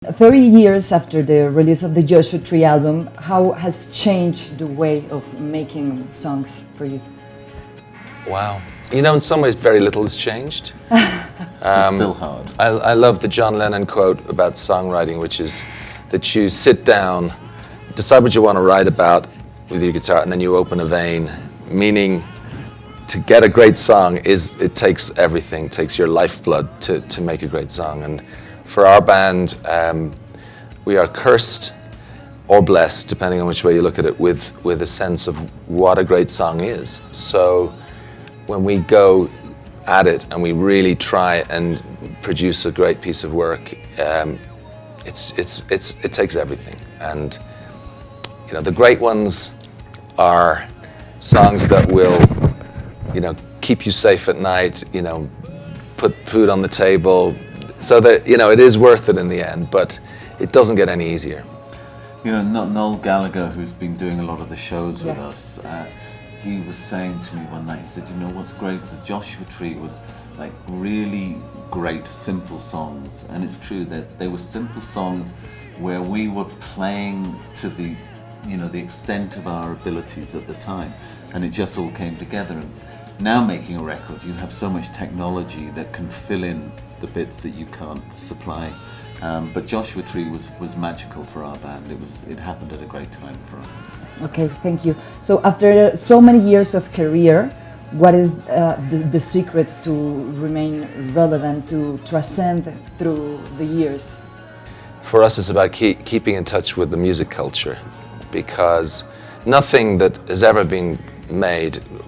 30 years after the release of the Joshua Tree album, how has changed the way of making songs for you? Wow. You know, in some ways, very little has changed. It's still hard. I love the John Lennon quote about songwriting, which is that you sit down, decide what you want to write about with your guitar, and then you open a vein. Meaning, to get a great song, it takes everything, takes your lifeblood to make a great song. And for our band, we are cursed or blessed, depending on which way you look at it, with a sense of what a great song is. So when we go at it and we really try and produce a great piece of work, it takes everything. And you know, the great ones are songs that will, you know, keep you safe at night, you know, put food on the table, so that, you know, it is worth it in the end, but it doesn't get any easier. You know, Noel Gallagher, who's been doing a lot of the shows with us, he was saying to me one night, he said, you know, what's great, the Joshua Tree was like really great, simple songs. And it's true that they were simple songs where we were playing to the, you know, the extent of our abilities at the time. And it just all came together. And now making a record, you have so much technology that can fill in the bits that you can't supply. But Joshua Tree was magical for our band. It happened at a great time for us. Okay, thank you. So after so many years of career, what is the secret to remain relevant, to transcend through the years? For us, it's about keeping in touch with the music culture, because nothing that has ever been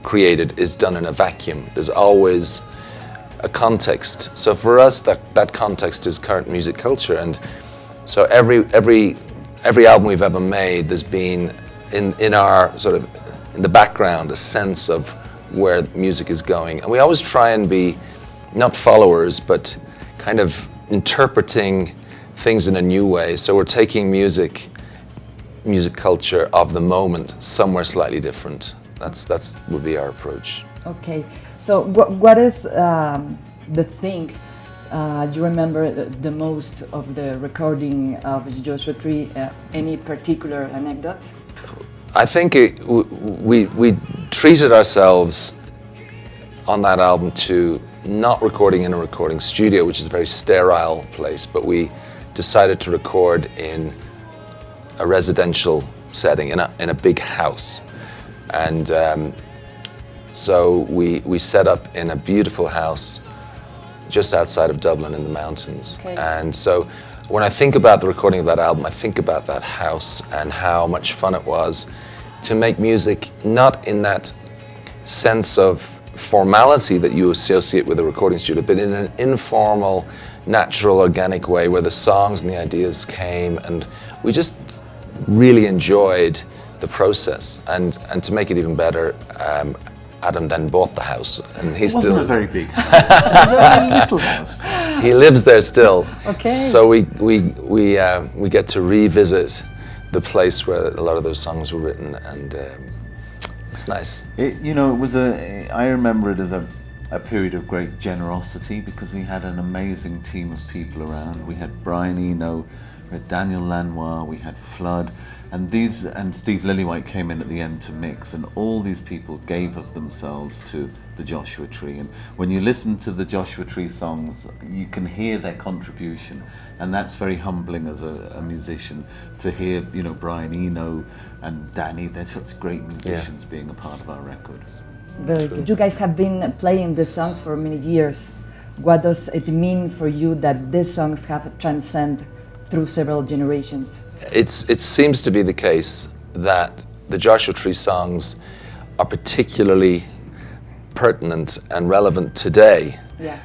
created is done in a vacuum. There's always a context. So for us, that context is current music culture, and so every album we've ever made, there's been in our sort of in the background a sense of where music is going, and we always try and be not followers, but kind of interpreting things in a new way. So we're taking music culture of the moment somewhere slightly different. That's would be our approach. Okay, so what is the thing you remember the most of the recording of Joshua Tree? Any particular anecdote? I think we treated ourselves on that album to not recording in a recording studio, which is a very sterile place, but we decided to record in a residential setting in a big house. And so we set up in a beautiful house just outside of Dublin in the mountains. Okay. And so when I think about the recording of that album, I think about that house and how much fun it was to make music, not in that sense of formality that you associate with a recording studio, but in an informal, natural, organic way where the songs and the ideas came, and we just really enjoyed the process. And to make it even better, Adam then bought the house, and he still. It wasn't a very big house. It was a very little house. He lives there still. Okay. So we get to revisit the place where a lot of those songs were written, and it's nice. You know, I remember it as a period of great generosity, because we had an amazing team of people around. We had Brian Eno, we had Daniel Lanois, we had Flood, and Steve Lillywhite came in at the end to mix, and all these people gave of themselves to the Joshua Tree. And when you listen to the Joshua Tree songs, you can hear their contribution, and that's very humbling as a musician to hear, you know, Brian Eno and Danny. They're such great musicians being a part of our record. Very good. You guys have been playing the songs for many years. What does it mean for you that these songs have transcended through several generations? It seems to be the case that the Joshua Tree songs are particularly pertinent and relevant today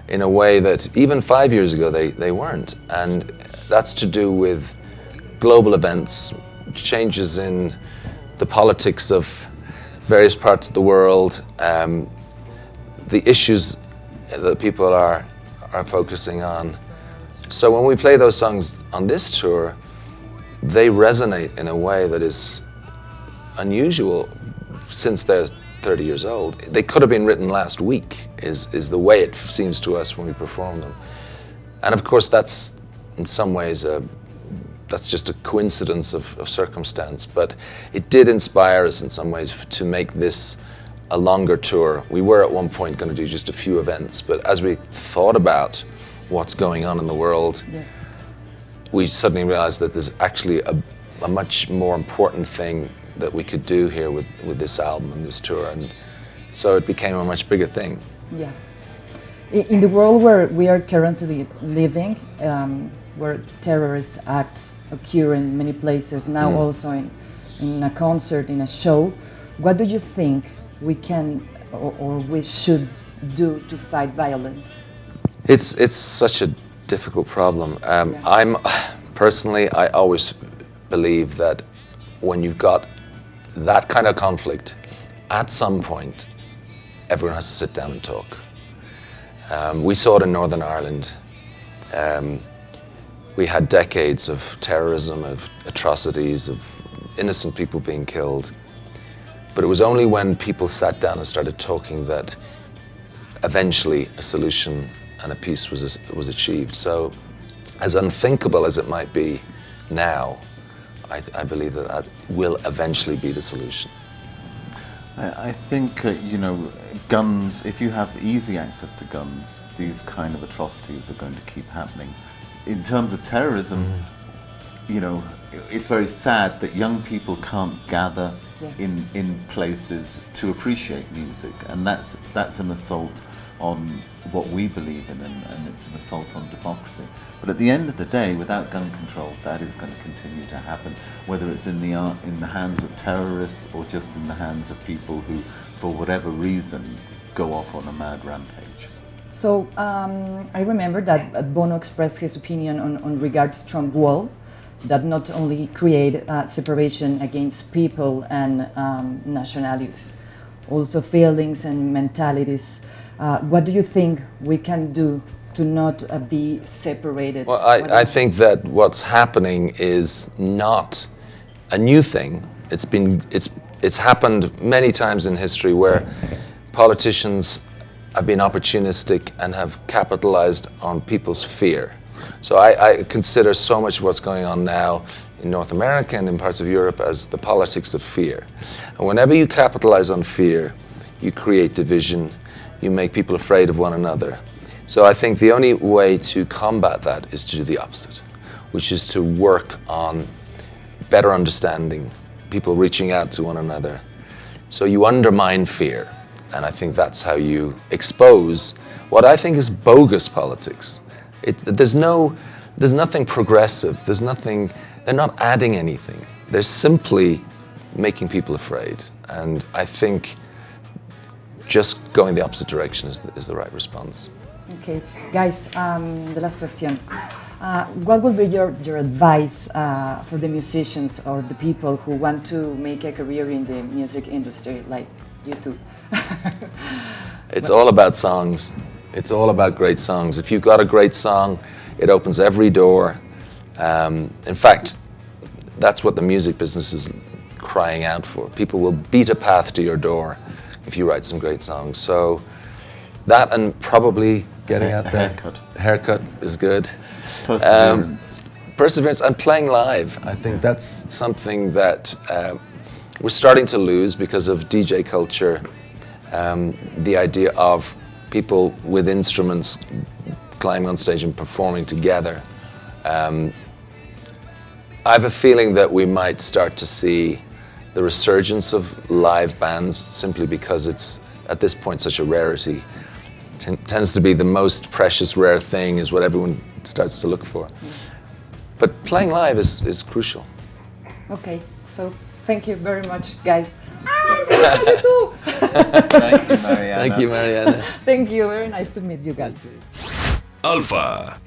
in a way that even 5 years ago they weren't. And that's to do with global events, changes in the politics of various parts of the world, the issues that people are focusing on. So when we play those songs on this tour, they resonate in a way that is unusual since they're 30 years old. They could have been written last week, is the way it seems to us when we perform them. And of course that's in some ways a that's just a coincidence of circumstance, but it did inspire us in some ways to make this a longer tour. We were at one point going to do just a few events, but as we thought about what's going on in the world, Yes. we suddenly realized that there's actually a much more important thing that we could do here with this album and this tour, and so it became a much bigger thing. Yes. In the world where we are currently living, where terrorist acts occur in many places, now also in a concert, in a show, what do you think we can or we should do to fight violence? It's such a difficult problem. I always believe that when you've got that kind of conflict, at some point, everyone has to sit down and talk. We saw it in Northern Ireland. We had decades of terrorism, of atrocities, of innocent people being killed. But it was only when people sat down and started talking that eventually a solution and a peace was achieved. So, as unthinkable as it might be now, I believe that will eventually be the solution. I think, guns, if you have easy access to guns, these kind of atrocities are going to keep happening. In terms of terrorism, it's very sad that young people can't gather in places to appreciate music, and that's an assault on what we believe in, and it's an assault on democracy. But at the end of the day, without gun control, that is going to continue to happen, whether it's in the hands of terrorists or just in the hands of people who, for whatever reason, go off on a mad rampage. So I remember that Bono expressed his opinion on regards strong wall that not only create separation against people and nationalities, also feelings and mentalities. What do you think we can do to not be separated? Well, I think that what's happening is not a new thing. It's happened many times in history where politicians have been opportunistic and have capitalized on people's fear. So I consider so much of what's going on now in North America and in parts of Europe as the politics of fear. And whenever you capitalize on fear, you create division, you make people afraid of one another. So I think the only way to combat that is to do the opposite, which is to work on better understanding, people reaching out to one another. So you undermine fear, and I think that's how you expose what I think is bogus politics. There's nothing progressive, they're not adding anything. They're simply making people afraid, and I think just going the opposite direction is the right response. Okay, guys, the last question. What would be your advice for the musicians or the people who want to make a career in the music industry, like you two? It's all about songs. It's all about great songs. If you've got a great song, it opens every door. In fact, that's what the music business is crying out for. People will beat a path to your door if you write some great songs. So that, and probably getting out there. Haircut is good. Perseverance and playing live. I think that's something that we're starting to lose because of DJ culture. The idea of people with instruments climbing on stage and performing together. I have a feeling that we might start to see the resurgence of live bands simply because it's at this point such a rarity. Tends to be the most precious rare thing is what everyone starts to look for. But playing live is crucial. Okay, so thank you very much, guys. Thank you, Marianna. Thank you, Marianna. Thank you, very nice to meet you guys. Alpha.